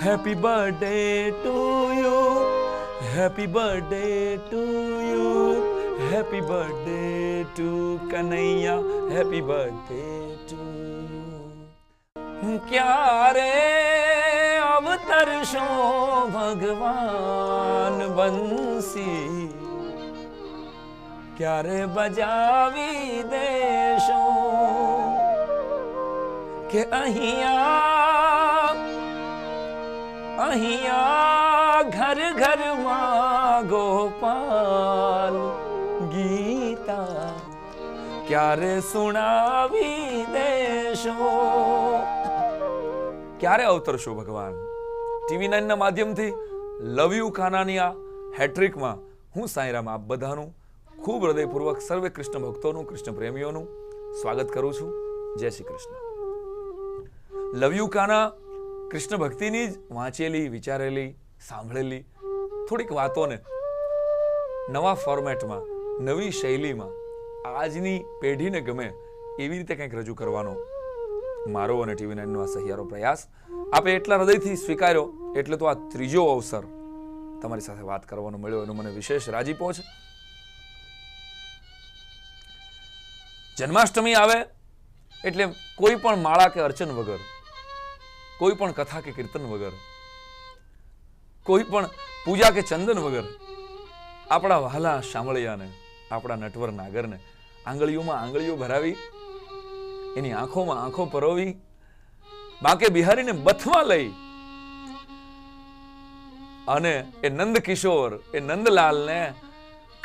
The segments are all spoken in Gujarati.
Happy birthday to you. Happy birthday to you. Happy birthday to Kanaiya. Happy birthday to you. ક્યારે અવતરશો ભગવાન બંસી, ક્યારે બજાવી દેશો કે અહીંયા ઘર ઘરમાં ગોપાલ ગીતા ક્યારે સુણાવી દેશો. ક્યારે અવતરશો ભગવાન. ટીવી 9 ના માધ્યમથી લવ યુ કાનાની આ હેટ્રિકમાં હું સાંઈરામ આપ બધાનું ખૂબ હૃદયપૂર્વક સર્વે કૃષ્ણ ભક્તોનું, કૃષ્ણ પ્રેમીઓનું સ્વાગત કરું છું. જય શ્રી કૃષ્ણ. લવ યુ કાના કૃષ્ણ ભક્તિની જ વાંચેલી, વિચારેલી, સાંભળેલી થોડીક વાતોને નવા ફોર્મેટમાં, નવી શૈલીમાં આજની પેઢીને ગમે એવી રીતે કંઈક રજૂ કરવાનો મારો અને ટીવી 9 નો આ સહિયારો પ્રયાસ આપે એટલા હૃદયથી સ્વીકાર્યો. એટલે તો આ ત્રીજો અવસર તમારી સાથે વાત કરવાનો મળ્યો એનો મને વિશેષ રાજીપો છે. જન્માષ્ટમી આવે એટલે કોઈ પણ માળા કે અર્ચન વગર, કોઈ પણ કથા કે કીર્તન વગર, કોઈ પણ પૂજા કે ચંદન વગર આપણા વહાલા શામળિયાને, આપણા નટવર નાગરને આંગળીઓમાં આંગળીઓ ભરાવી, એની આંખોમાં આંખો પરોવી, બાકે બિહારીને બથમાં લઈ અને એ નંદ કિશોર, એ નંદલાલને,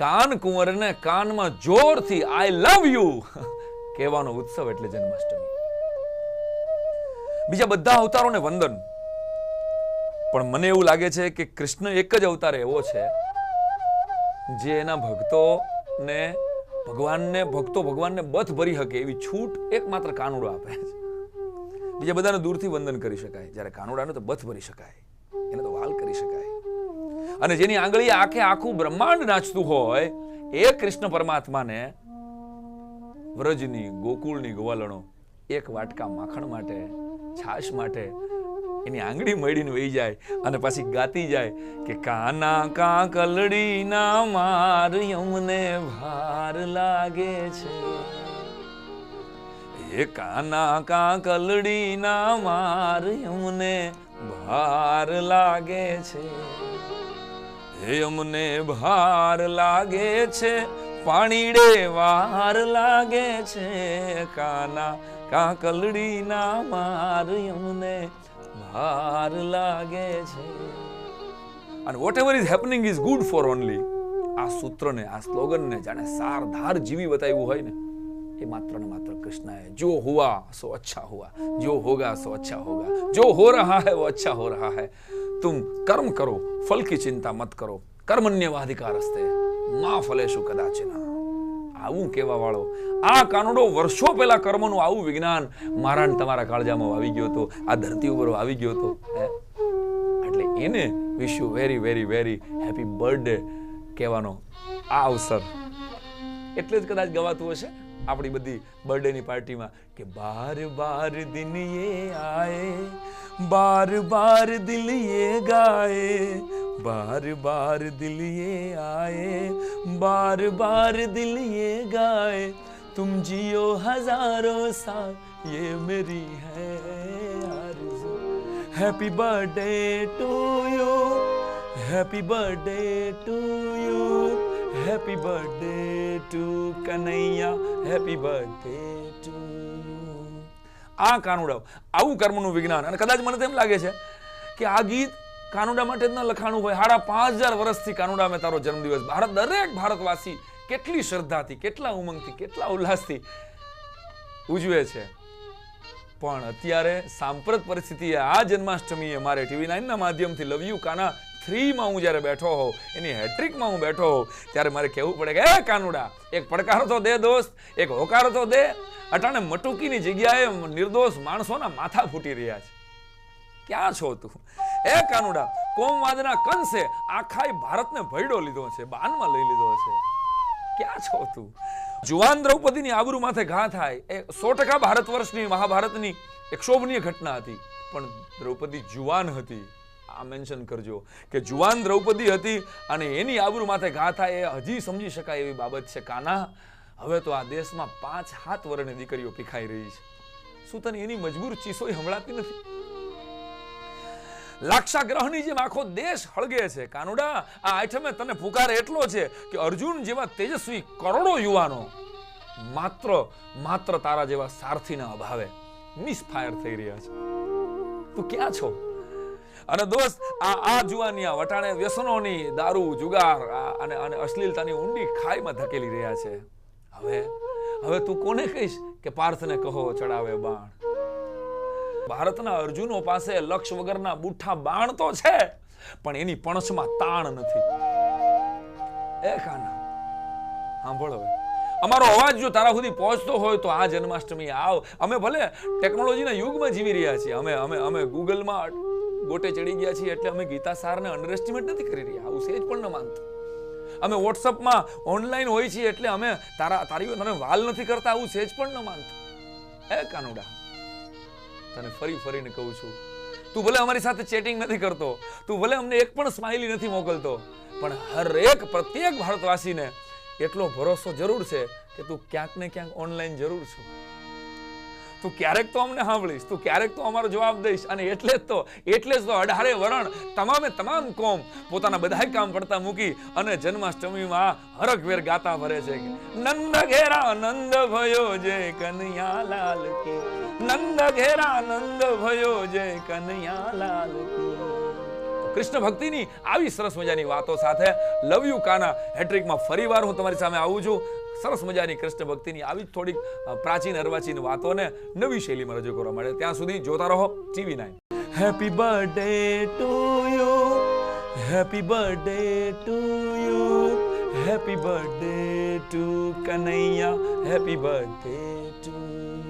કાન કુંવરને કાનમાં જોરથી આઈ લવ યુ કહેવાનો ઉત્સવ એટલે જન્માષ્ટમી. બીજા બધા અવતારોને વંદન, પણ મને એવું લાગે છે કે કૃષ્ણ એક જ અવતાર એવો છે જે એના ભક્તોને ભગવાનને બથ ભરી શકે એવી છૂટ એકમાત્ર કાનુડો આપે છે. બીજા બધાને દૂરથી વંદન કરી શકાય, જ્યારે કાનુડાને તો બથ ભરી શકાય, એને તો વાલ કરી શકાય. અને જેની આંગળી આખે આખું બ્રહ્માંડ નાચતું હોય એ કૃષ્ણ પરમાત્માને વ્રજની, ગોકુળની ગોવાલણો એક વાટકા માખણ માટે, છાશ માટે એની આંગળી મળીને વહી જાય અને પાછી ગાતી જાય કે કાના કાકલડી ના માર યમને ભાર લાગે છે, એ કાના કાકલડી ના માર યમને ભાર લાગે છે, એ અમને ભાર લાગે છે, પાણીડે વાર લાગે છે, કાના કાકલડી ના માર યમને ભાર લાગે છે. અને whatever is happening is good for only. આ સૂત્રને, આ સ્લોગનને જાણે સારધાર જીવી બતાવ્યું હોય ને એ માત્ર ને માત્ર કૃષ્ણએ. જો હુઆ સો અચ્છા હુઆ, જો હોગા સો અચ્છા હોગા, જો હો રહા હૈ વો અચ્છા હો રહા હૈ, તુમ કર્મ કરો, ફલ કી ચિંતા મત કરો, કર્મણ્યવાધિકારસ્તે મા ફલેશુ કદાચિના. આવું કહેવા વાળો આ કાનુડો વર્ષો પહેલા કર્મનું આવું વિજ્ઞાન મારા ને તમારા કાળજામાં આવી ગયો હતો, આ ધરતી ઉપર આવી ગયો હતો. એટલે એને wish you very very very happy birthday કહેવાનો આ અવસર એટલે જ કદાચ ગવાતું હશે આપણી બધી બર્થડે ની પાર્ટીમાં કે બાર બાર દિન યે આયે, બાર બાર દિલ યે ગાયે, बार बार दिल ये आए, बार बार दिल ये गाए, तुम जियो हजारों साल ये मेरी है आरज़ू. Happy birthday to you, happy birthday to you, happy birthday to Kanhaiya, happy birthday to you. આ કાનુડા આવું કર્મનું વિજ્ઞાન. અને કદાચ મને તેમ લાગે છે કે આ ગીત કાનુડા માટે જ ન લખાણું હોય. 5000 વર્ષથી કાનુડા મેં તારો જન્મદિવસ દરેક ભારતવાસી કેટલી શ્રદ્ધાથી, કેટલા ઉમંગથી, કેટલા ઉલ્લાસથી ઉજવે છે. પણ અત્યારે સાંપ્રત પરિસ્થિતિએ આ જન્માષ્ટમીએ મારે ટીવી 9 ના માધ્યમથી લવ યુ કાના 3 માં હું જ્યારે બેઠો હોઉં, એની હેટ્રિકમાં હું બેઠો હોઉં, ત્યારે મારે કહેવું પડે કે એ કાનુડા એક પડકારો તો દે દોસ્ત, એક હોકારો તો દે. અટાણે મટુકીની જગ્યાએ નિર્દોષ માણસોના માથા ફૂટી રહ્યા છે. ક્યાં છો તું? એ કાનુડા કોમવાદના કંસે આખા ભારતને ભયડો લીધો છે, બાનમાં લઈ લીધો છે. ક્યાં છો તું? જુવાન દ્રૌપદીની આબરૂ માથે ઘા થાય એ 100% ભારત વર્ષની મહાભારતની એક શોભનીય ઘટના હતી. પણ દ્રૌપદી જુવાન હતી, આ મેન્શન કરજો કે જુવાન દ્રૌપદી હતી અને એની આબરૂ માથે ઘા થાય એ હજી સમજી શકાય એવી બાબત છે કાના. હવે તો આ દેશમાં 5-7 વર્ષની દીકરીઓ ભીખાઈ રહી છે. શું તને એની મજબૂર ચીસોય હંભળાતી નથી? લાક્ષાગ્રહની જેમ આખો દેશ હળગે છે કાનુડા. આ આઠમે તને પુકારે એટલો છે કે અર્જુન જેવા તેજસ્વી કરોડો યુવાનો માત્ર તારા જેવા સારથીના અભાવે મિસફાયર થઈ રહ્યા છે. તું ક્યાં છો? અને દોસ્ત આ જુવાનિયા વટાણે વ્યસનોની, દારૂ, જુગાર અને અશ્લીલતાની ઊંડી ખાઈમાં ધકેલી રહ્યા છે. હવે તું કોને કહીશ કે પાર્થને કહો ચડાવે બાણ? ભારતના અર્જુનો પાસે લક્ષ વગરના બુઠ્ઠા બાણ તો છે, પણ એની પણછમાં તાણ નથી. એ કાના સાંભળ, હવે અમારો અવાજ જો તારા સુધી પહોંચતો હોય તો આ જન્માષ્ટમી આવ. અમે ભલે ટેકનોલોજીના યુગમાં જીવી રહ્યા છીએ, અમે ગૂગલમાં ગોટે ચડી ગયા છીએ એટલે અમે ગીતા સારને અંડરએસ્ટિમેટ નથી કરી રહ્યા, આવું સેજ પણ ન માનતો. અમે વોટ્સઅપમાં ઓનલાઈન હોય છીએ એટલે અમે તારી વાલ નથી કરતા, આવું સેજ પણ ન માનતો. એ કાનુડા, તને ફરીને કહું છું, તું ભલે અમારી સાથે ચેટિંગ નથી કરતો, તું ભલે અમને એક પણ સ્માઇલી નથી મોકલતો, પણ પ્રત્યેક ભારતવાસીને એટલો ભરોસો જરૂર છે કે તું ક્યાંક ને ક્યાંક ઓનલાઈન જરૂર છું. તું ક્યારેક તો અમને સાંભળીશ, તું ક્યારેક તો અમારો જવાબ દઈશ. અને એટલે જ તો 18 વરણ તમામ કોમ પોતાના બધા કામ પડતા મૂકી અને જન્માષ્ટમીમાં હરખભેર ગાતા ભરે છે કે નંદ ઘેરા નંદ ભયો જય કનૈયાલાલ કી, નંદ ઘેરા નંદ ભયો જય કનૈયાલાલ કી. કૃષ્ણ ભક્તિની આવી સરસ મજાની વાતો સાથે લવ યુ કાના હેટ્રિકમાં ફરીવાર હું તમારી સામે આવું છું. સરસ મજાની કૃષ્ણ ભક્તિની આવી થોડીક પ્રાચીન અર્વાચીન વાતોને નવી શૈલીમાં રજૂ કરવા માટે. ત્યાં સુધી જોતા રહો TV9. Happy birthday to you, happy birthday to you, happy birthday to Kanaiya, happy birthday to you.